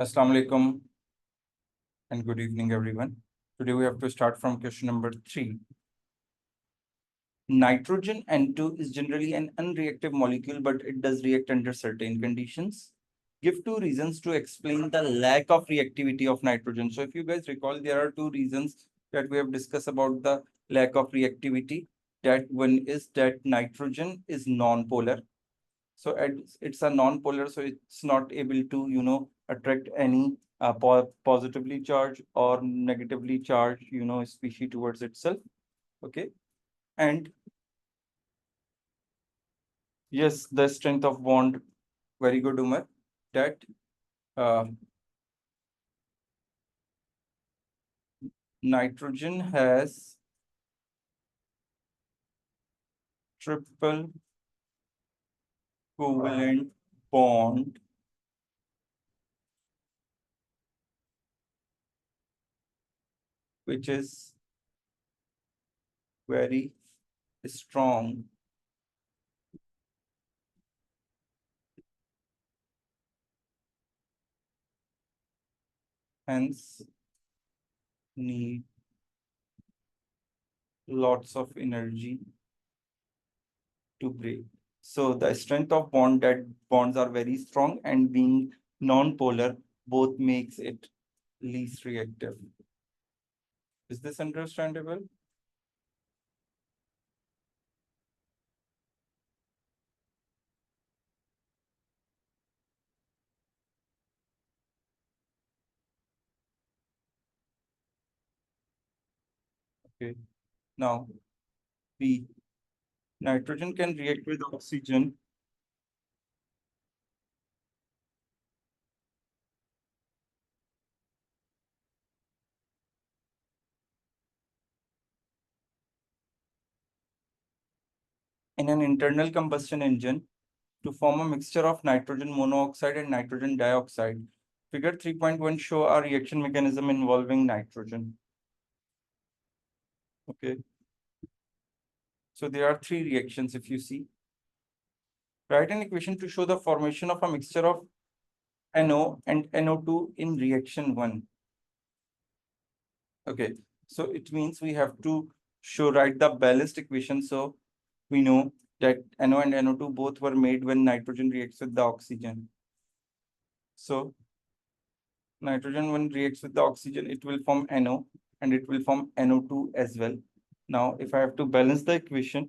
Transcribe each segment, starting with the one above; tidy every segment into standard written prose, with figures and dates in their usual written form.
Assalamu alaikum and good evening, everyone. Today we have to start from question number 3. Nitrogen N2 is generally an unreactive molecule, but it does react under certain conditions. Give 2 reasons to explain the lack of reactivity of nitrogen. So if you guys recall, there are 2 reasons that we have discussed about the lack of reactivity. That one is that nitrogen is non-polar. So it's a non-polar, so it's not able to, attract any positively charged or negatively charged, species towards itself. Okay. And yes, the strength of bond, very good, Umar, that uh, nitrogen has triple covalent bond which is very strong, hence need lots of energy to break. So the strength of bond, that bonds are very strong, and being non-polar both makes it least reactive. Is this understandable? Okay. Now, B. Nitrogen can react with oxygen in an internal combustion engine to form a mixture of nitrogen monoxide and nitrogen dioxide. Figure 3.1 show a reaction mechanism involving nitrogen. Okay. So there are 3 reactions if you see. Write an equation to show the formation of a mixture of NO and NO2 in reaction 1. Okay, so it means we have to write the balanced equation. So we know that NO and NO2 both were made when nitrogen reacts with the oxygen. So nitrogen when reacts with the oxygen, it will form NO and it will form NO2 as well. Now, if I have to balance the equation,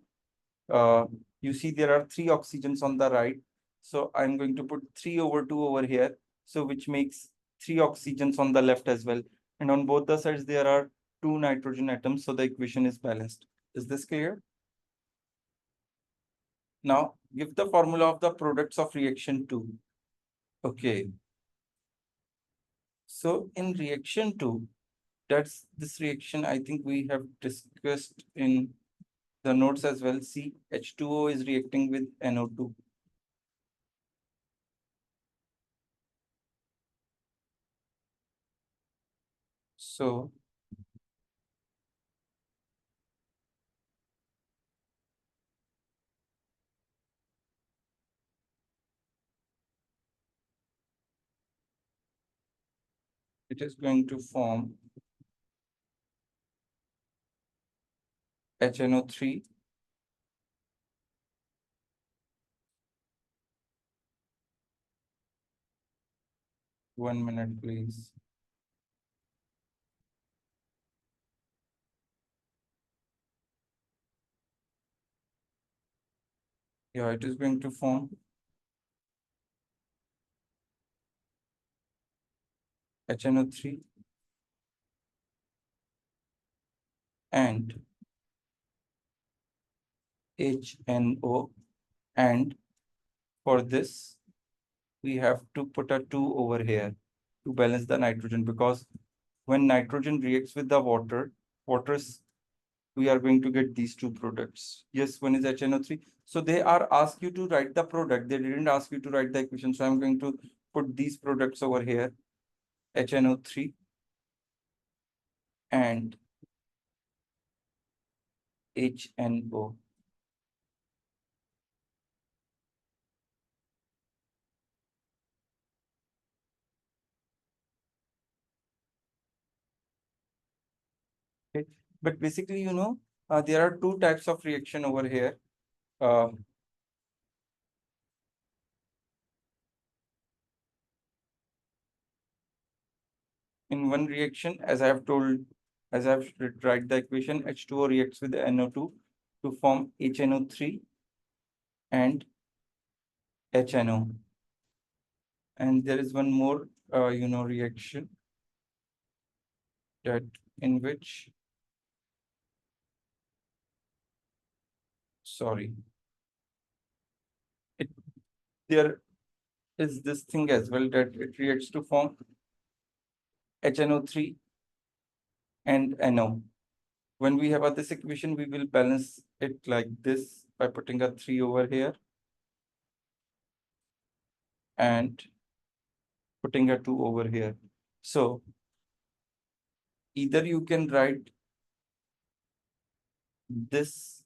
you see there are 3 oxygens on the right. So I'm going to put 3 over 2 over here. So which makes 3 oxygens on the left as well. And on both the sides, there are 2 nitrogen atoms. So the equation is balanced. Is this clear? Now, give the formula of the products of reaction 2. Okay. So in reaction 2, that's this reaction I think we have discussed in the notes as well. See, H2O is reacting with NO2. So it is going to form HNO3 . 1 minute, please. Yeah, it is going to form HNO3 and HNO. And for this, we have to put a 2 over here to balance the nitrogen, because when nitrogen reacts with the waters, we are going to get these 2 products. Yes, one is HNO3. So they are asked you to write the product. They didn't ask you to write the equation. So I'm going to put these products over here, HNO3 and HNO. Okay, but basically, there are two types of reaction over here. Uh, in one reaction, as I have told, as I have write the equation, H2O reacts with NO2 to form HNO3 and HNO. And there is one more, reaction that in which, sorry, it there is this thing as well that it reacts to form HNO3 and NO. When we have this equation, we will balance it like this by putting a 3 over here and putting a 2 over here. So either you can write this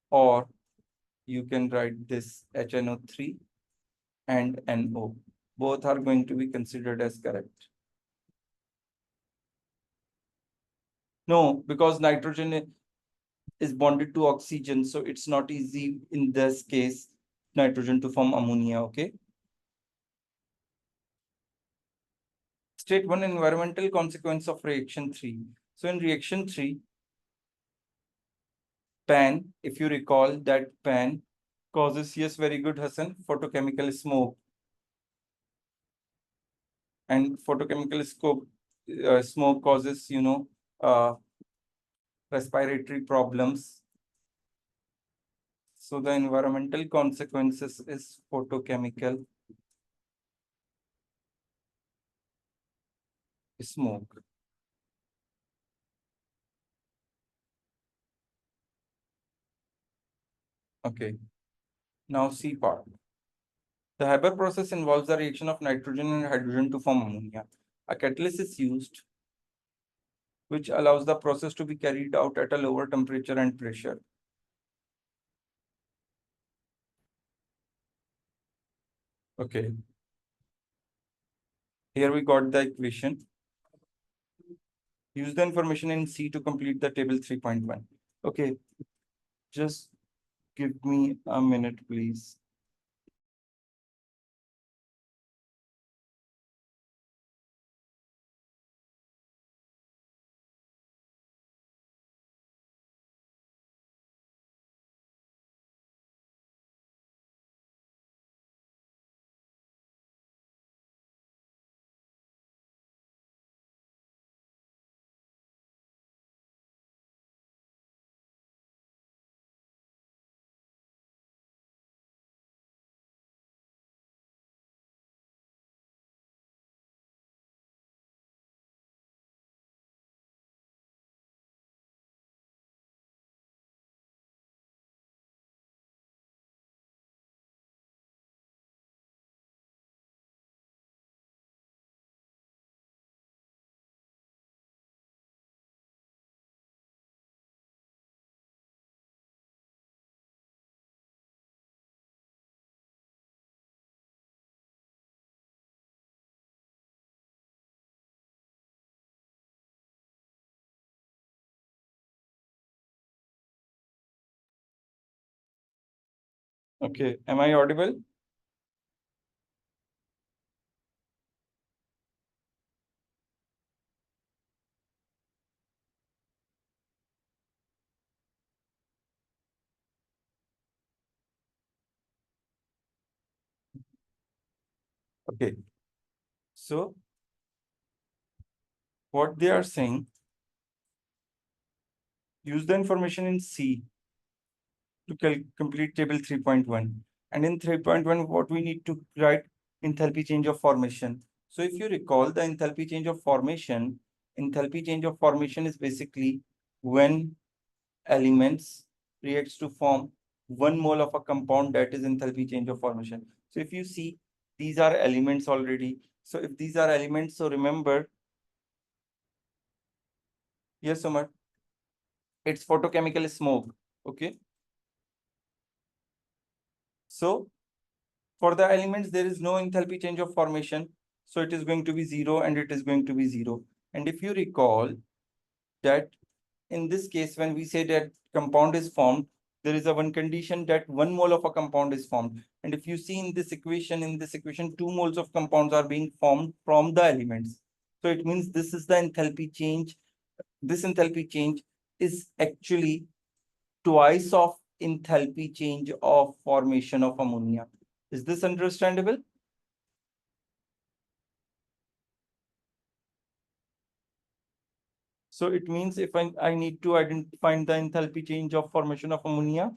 or you can write this HNO3 and NO. Both are going to be considered as correct. No, because nitrogen is bonded to oxygen, so it's not easy in this case, nitrogen to form ammonia, okay? State one environmental consequence of reaction 3. So in reaction 3, PAN, if you recall that PAN causes, yes, very good, Hassan, photochemical smoke. And photochemical smoke causes, respiratory problems. So the environmental consequences is photochemical smoke. Okay, now C part. The Haber process involves the reaction of nitrogen and hydrogen to form ammonia. A catalyst is used which allows the process to be carried out at a lower temperature and pressure. Okay. Here we got the equation. Use the information in C to complete the table 3.1. Okay, just give me a minute, please. Okay, am I audible? Okay, so what they are saying, use the information in C to complete table 3.1. And in 3.1, what we need to write enthalpy change of formation. So if you recall the enthalpy change of formation is basically when elements reacts to form 1 mole of a compound, that is enthalpy change of formation. So if you see, these are elements already. So if these are elements, so remember, yes, Umar, it's photochemical smoke. Okay. So for the elements, there is no enthalpy change of formation. So it is going to be 0 and it is going to be 0. And if you recall, that in this case, when we say that compound is formed, there is a one condition that 1 mole of a compound is formed. And if you see in this equation, 2 moles of compounds are being formed from the elements. So it means this is the enthalpy change. This enthalpy change is actually twice of enthalpy change of formation of ammonia. Is this understandable? So it means if I need to find the enthalpy change of formation of ammonia.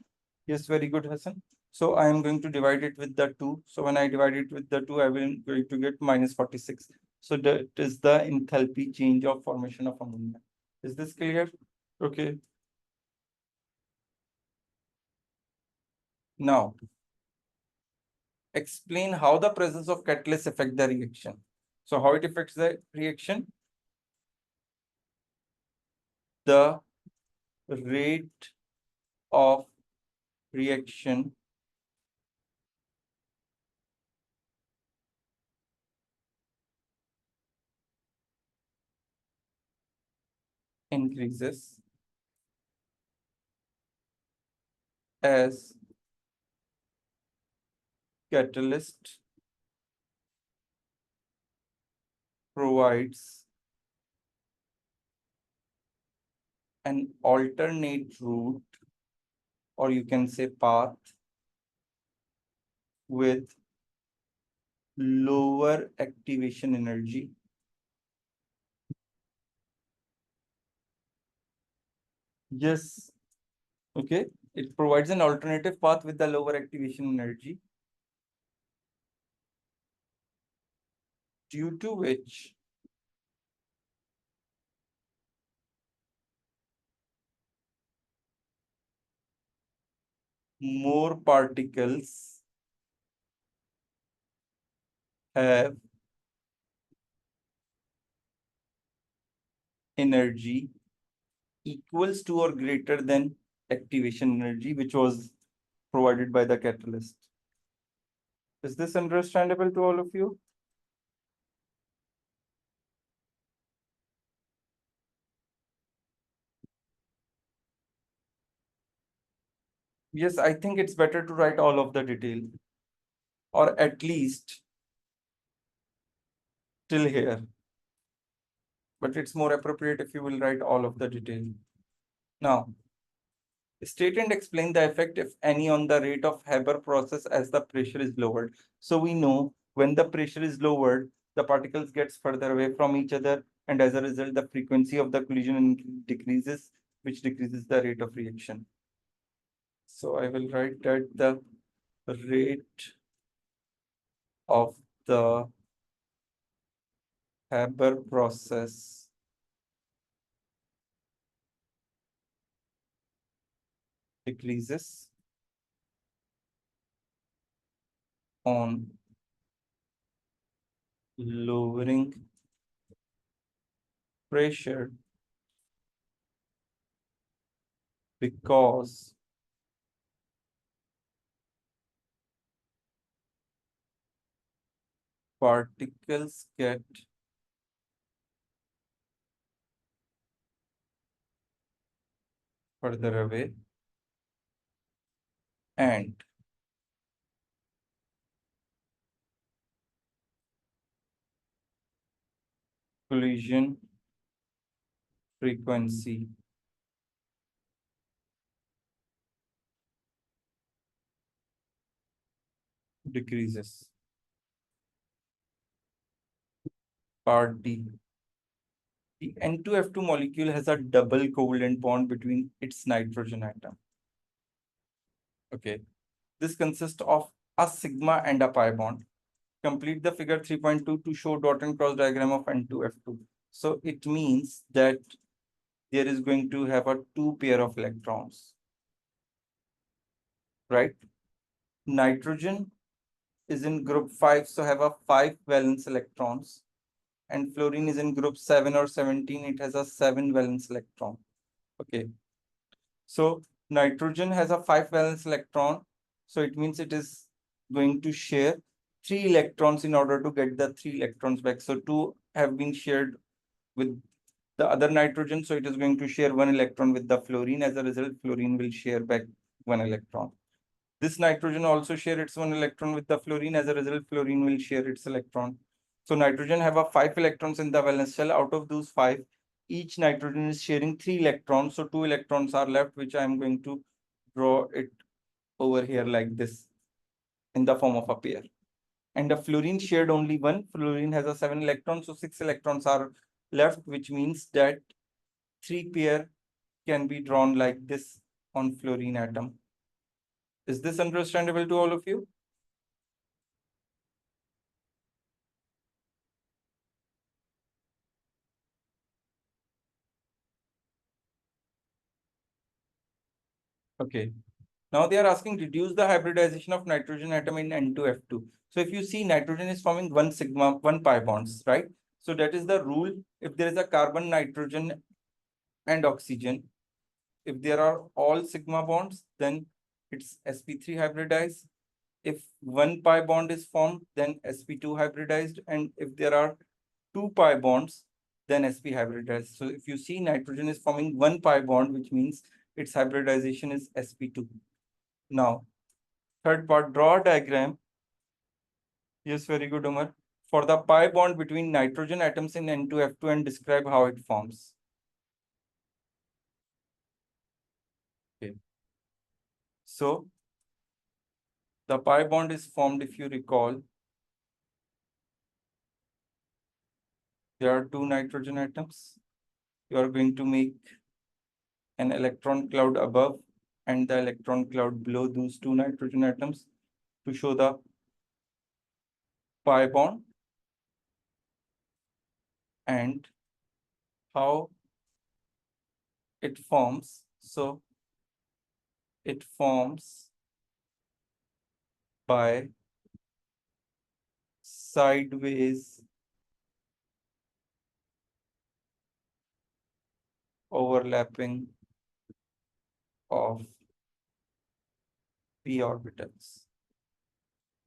Yes, very good, Hassan. So I am going to divide it with the 2. So when I divide it with the 2, I will going to get -46. So that is the enthalpy change of formation of ammonia. Is this clear? Okay. Now, explain how the presence of catalyst affect the reaction. So how it affects the reaction? The rate of reaction increases as catalyst provides an alternate route, or you can say path, with lower activation energy. Yes. Okay. It provides an alternative path with the lower activation energy, due to which more particles have energy equals to or greater than activation energy, which was provided by the catalyst. Is this understandable to all of you? Yes, I think it's better to write all of the detail, or at least till here. But it's more appropriate if you will write all of the detail. Now, state and explain the effect, if any, on the rate of Haber process as the pressure is lowered. So we know when the pressure is lowered, the particles gets further away from each other, and as a result, the frequency of the collision decreases, which decreases the rate of reaction. So I will write that the rate of the Haber process decreases on lowering pressure because particles get further away and collision frequency decreases. Part D. The N2F2 molecule has a double covalent bond between its nitrogen atom. Okay. This consists of a sigma and a pi bond. Complete the figure 3.2 to show dot and cross diagram of N2F2. So it means that there is going to have a 2 pair of electrons, right? Nitrogen is in group 5, so have a 5 valence electrons. And fluorine is in group 7 or 17, it has a 7 valence electron. Okay. So nitrogen has a 5 valence electron. So it means it is going to share 3 electrons in order to get the 3 electrons back. So 2 have been shared with the other nitrogen, so it is going to share one electron with the fluorine. As a result, fluorine will share back one electron. This nitrogen also share its one electron with the fluorine. As a result, fluorine will share its electron. So nitrogen have a 5 electrons in the valence shell. Out of those 5, each nitrogen is sharing 3 electrons. So 2 electrons are left, which I am going to draw it over here like this in the form of a pair. And the fluorine shared only one. Fluorine has a 7 electrons, so 6 electrons are left, which means that 3 pair can be drawn like this on fluorine atom. Is this understandable to all of you? Okay. Now they are asking reduce the hybridization of nitrogen atom in N2F2. So if you see, nitrogen is forming one sigma, one pi bonds, right? So that is the rule. If there is a carbon, nitrogen, and oxygen, if there are all sigma bonds, then it's sp3 hybridized. If one pi bond is formed, then sp2 hybridized. And if there are two pi bonds, then sp hybridized. So if you see, nitrogen is forming one pi bond, which means its hybridization is sp2. Now, third part, draw a diagram. Yes, very good, Umar. For the pi bond between nitrogen atoms in N2F2 and describe how it forms. Okay. So the pi bond is formed, if you recall, there are two nitrogen atoms. You are going to make an electron cloud above and the electron cloud below those two nitrogen atoms to show the pi bond and how it forms. So it forms by sideways overlapping of p orbitals.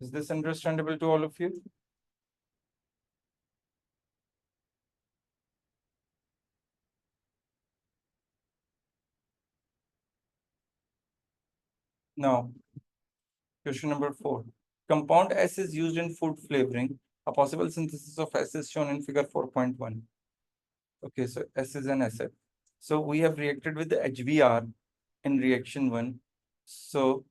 Is this understandable to all of you? Now, question number 4. Compound S is used in food flavoring. A possible synthesis of S is shown in figure 4.1. Okay, so S is an acid. So we have reacted with the HBr in reaction 1. So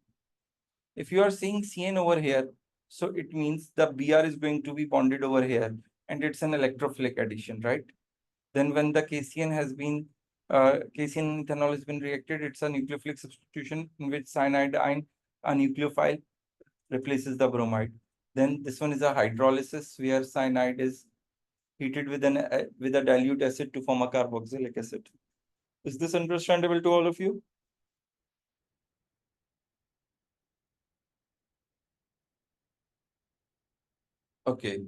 if you are seeing CN over here, so it means the Br is going to be bonded over here and it's an electrophilic addition, right? Then when the KCN has been, KCN ethanol has been reacted, it's a nucleophilic substitution in which cyanide ion, a nucleophile, replaces the bromide. Then this one is a hydrolysis where cyanide is heated with with a dilute acid to form a carboxylic acid. Is this understandable to all of you? Okay.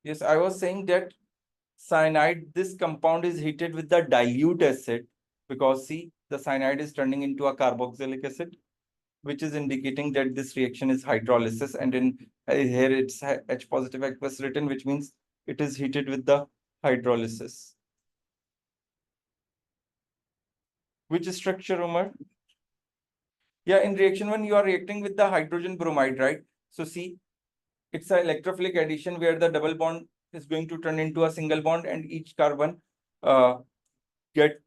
Yes, I was saying that cyanide, this compound is heated with the dilute acid because see, the cyanide is turning into a carboxylic acid, which is indicating that this reaction is hydrolysis. And in here it's H positive aqueous written, which means it is heated with the hydrolysis. Which structure, Umar? Yeah, in reaction 1, you are reacting with the hydrogen bromide, right? So see, it's an electrophilic addition where the double bond is going to turn into a single bond and each carbon uh, get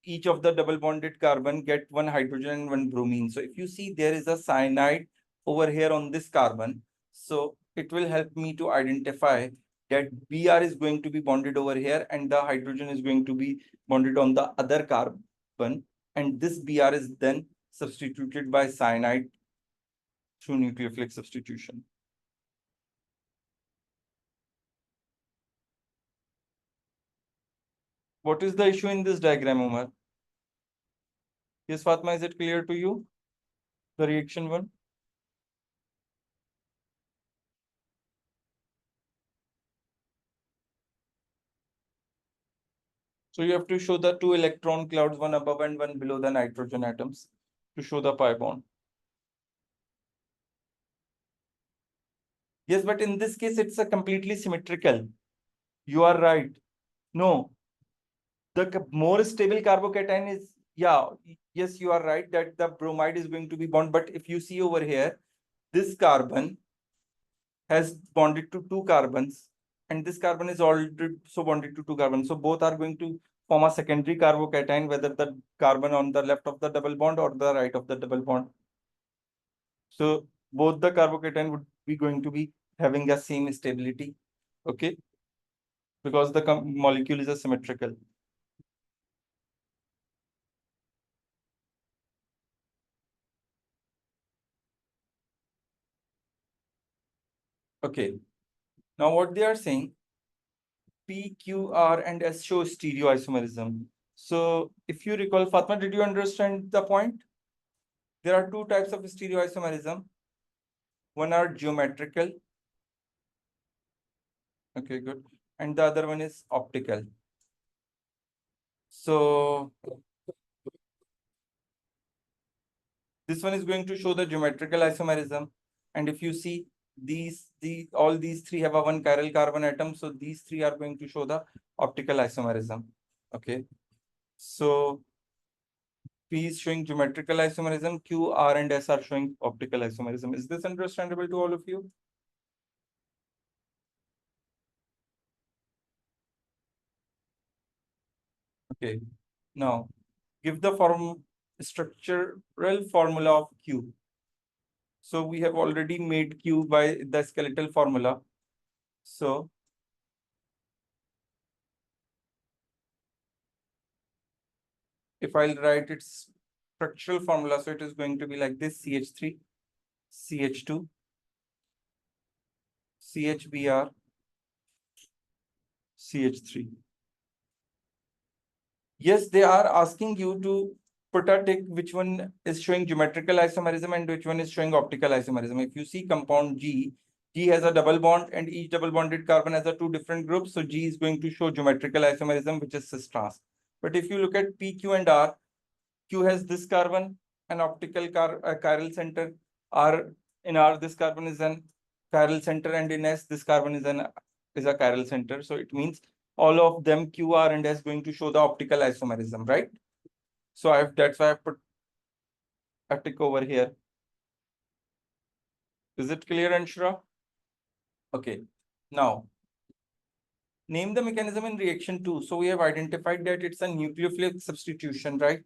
each of the double bonded carbon get one hydrogen and one bromine. So if you see there is a cyanide over here on this carbon, so it will help me to identify that Br is going to be bonded over here and the hydrogen is going to be bonded on the other carbon. And this Br is then substituted by cyanide through nucleophilic substitution. What is the issue in this diagram, Umar? Yes, Fatma, is it clear to you? The reaction 1? So you have to show the two electron clouds, one above and one below the nitrogen atoms to show the pi bond. Yes, but in this case, it's a completely symmetrical. You are right. No, the more stable carbocation is, yeah, yes, you are right that the bromide is going to be bond. But if you see over here, this carbon has bonded to two carbons, and this carbon is already so bonded to two carbons. So both are going to form a secondary carbocation, whether the carbon on the left of the double bond or the right of the double bond. So both the carbocation would be going to be having the same stability, okay? Because the molecule is a symmetrical. Okay. Now what they are saying, P, Q, R, and S show stereoisomerism. So if you recall, Fatma, did you understand the point? There are two types of stereoisomerism. One are geometrical. Okay, good. And the other one is optical. So this one is going to show the geometrical isomerism. And if you see all these three have a one chiral carbon atom. So these three are going to show the optical isomerism. Okay. So P is showing geometrical isomerism, Q, R, and S are showing optical isomerism. Is this understandable to all of you? Okay. Now, give the structural formula of Q. So we have already made Q by the skeletal formula. So if I'll write its structural formula, so it is going to be like this: CH3, CH2, CHBr, CH3. Yes, they are asking you to put a tick which one is showing geometrical isomerism and which one is showing optical isomerism. If you see compound G, G has a double bond and each double bonded carbon has a two different groups. So G is going to show geometrical isomerism, which is cis trans. But if you look at P, Q, and R, Q has this carbon, an optical chiral center. R, in R, this carbon is an chiral center, and in S, this carbon is a chiral center. So it means all of them, Q, R, and S, going to show the optical isomerism, right? So that's why I put a tick over here. Is it clear, Anshra? Okay. Now, name the mechanism in reaction 2. So we have identified that it's a nucleophilic substitution, right?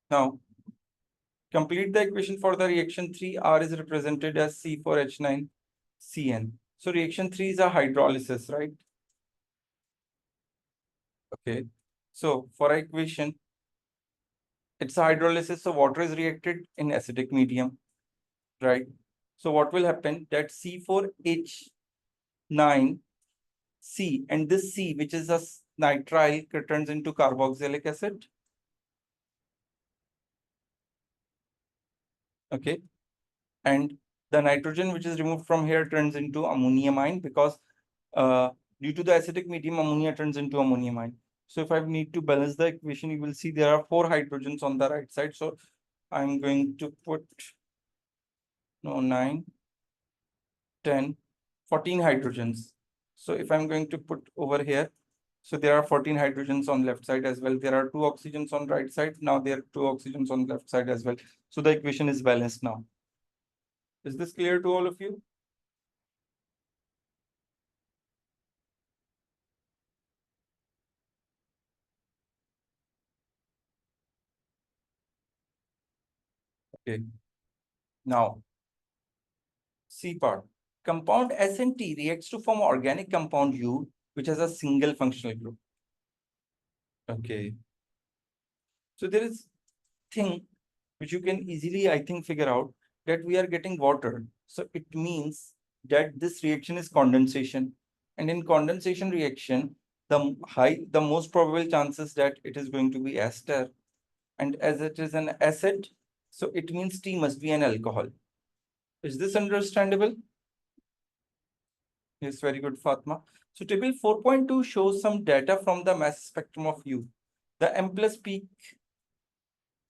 Now, complete the equation for the reaction 3. R is represented as C4H9CN. So reaction 3 is a hydrolysis, right? Okay. So for equation, it's a hydrolysis. So water is reacted in acidic medium, right? So what will happen that C4H9C and this C, which is a nitrile, turns into carboxylic acid. Okay. And the nitrogen which is removed from here turns into ammonium ion because due to the acidic medium, ammonia turns into ammonium ion. So if I need to balance the equation, you will see there are 4 hydrogens on the right side. So I'm going to put 9, 10, 14 hydrogens. So if I'm going to put over here, so there are 14 hydrogens on left side as well. There are 2 oxygens on right side. Now there are 2 oxygens on left side as well. So the equation is balanced now. Is this clear to all of you? Okay. Now, C part. Compound S and T reacts to form organic compound U, which has a single functional group. Okay. So there is thing which you can easily, I think, figure out that we are getting water. So it means that this reaction is condensation. And in condensation reaction, the most probable chances that it is going to be ester. And as it is an acid, so it means T must be an alcohol. Is this understandable? Yes, very good, Fatma. So table 4.2 shows some data from the mass spectrum of U. The M plus peak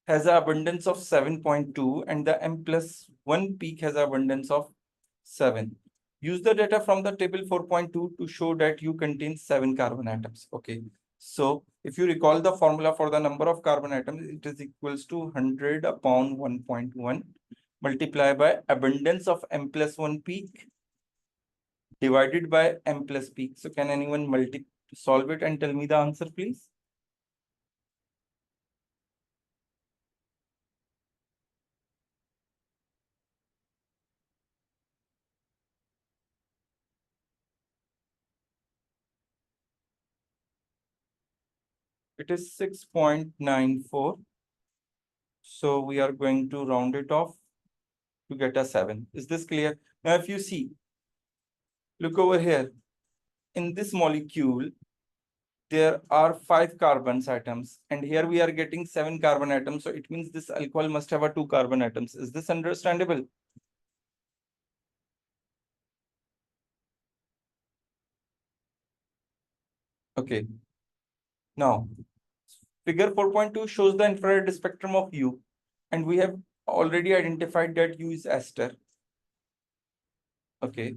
has an abundance of 7.2 and the M plus 1 peak has an abundance of 7. Use the data from the table 4.2 to show that U contains 7 carbon atoms. Okay. So if you recall the formula for the number of carbon atoms, it is equals to 100 upon 1.1 multiplied by abundance of M plus 1 peak divided by M plus peak. So can anyone solve it and tell me the answer, please? It is 6.94. So we are going to round it off to get a 7. Is this clear? Now, if you see, look over here. In this molecule, there are 5 carbon atoms. And here we are getting 7 carbon atoms. So it means this alcohol must have a 2 carbon atoms. Is this understandable? Okay. Now, figure 4.2 shows the infrared spectrum of U. And we have already identified that U is ester. Okay.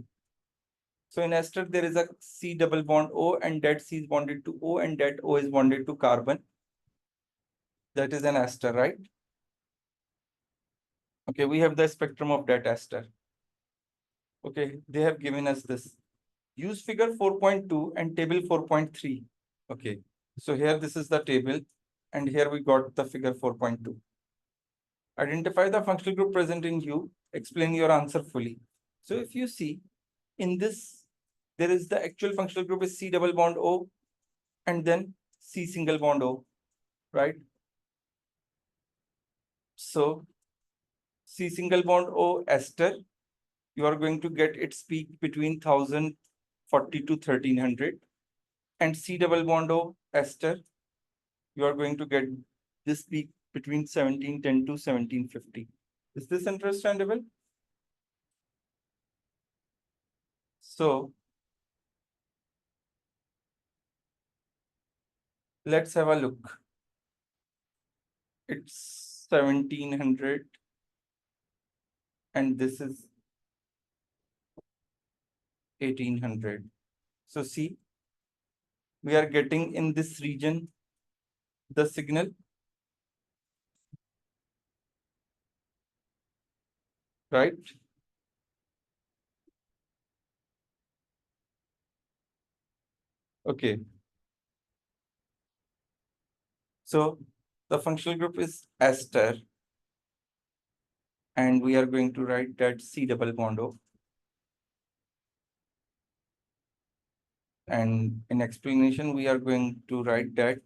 So in ester, there is a C double bond O and that C is bonded to O and that O is bonded to carbon. That is an ester, right? Okay, we have the spectrum of that ester. Okay, they have given us this. Use figure 4.2 and table 4.3. Okay, so here this is the table and here we got the figure 4.2. Identify the functional group present in U. Explain your answer fully. So if you see in this, there is the actual functional group is C double bond O and then C single bond O, right? So C single bond O ester, you are going to get its peak between 1040 to 1300. And C double bond O ester, you are going to get this peak between 1710 to 1750. Is this understandable? So let's have a look. It's 1700 and this is 1800. So see, we are getting in this region the signal, right? Okay. So the functional group is ester and we are going to write that C double bond O. And in explanation, we are going to write that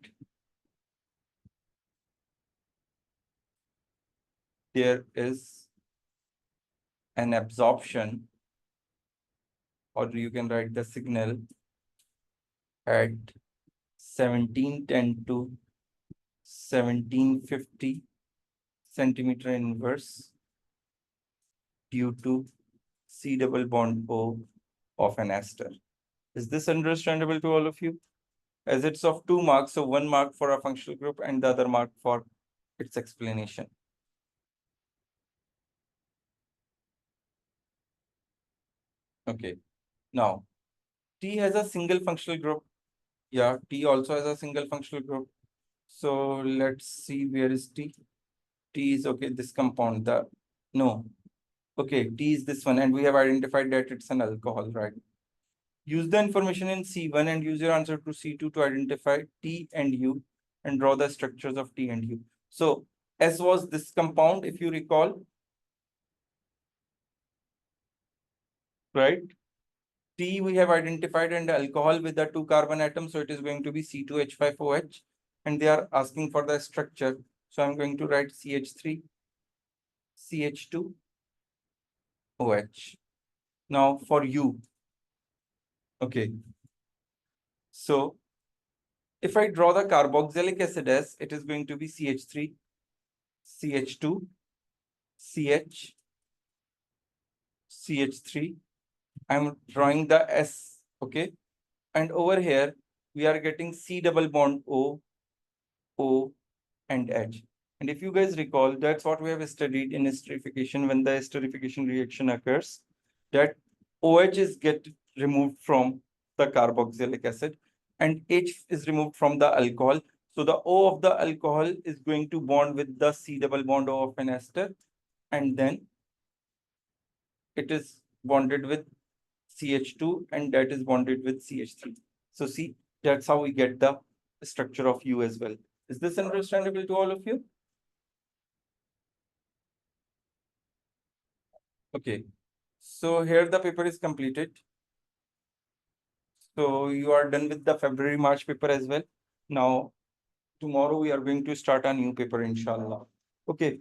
there is an absorption, or you can write the signal at 1710 to 1750 centimeter inverse due to C double bond O of an ester. Is this understandable to all of you? As it's of 2 marks, so 1 mark for a functional group and the other mark for its explanation. Okay. Now, T has a single functional group. Yeah, T also has a single functional group. So let's see where is T. T is okay, this compound, no. Okay, T is this one, and we have identified that it's an alcohol, right? Use the information in C1 and use your answer to C2 to identify T and U and draw the structures of T and U. So S was this compound, if you recall, right? T we have identified and alcohol with the 2 carbon atoms, so it is going to be C2H5OH, and they are asking for the structure. So I'm going to write CH3, CH2, OH. Now for U, okay. So if I draw the carboxylic acid as, it is going to be CH3, CH2, CH, CH3, I'm drawing the S, okay? And over here, we are getting C double bond O, O, and H. And if you guys recall, that's what we have studied in esterification when the esterification reaction occurs, that OH is get removed from the carboxylic acid and H is removed from the alcohol. So the O of the alcohol is going to bond with the C double bond O of an ester, and then it is bonded with CH2 and that is bonded with CH3. So see, that's how we get the structure of U as well. Is this understandable to all of you? Okay. So here the paper is completed. So you are done with the February March paper as well. Now tomorrow we are going to start a new paper, inshallah. Okay.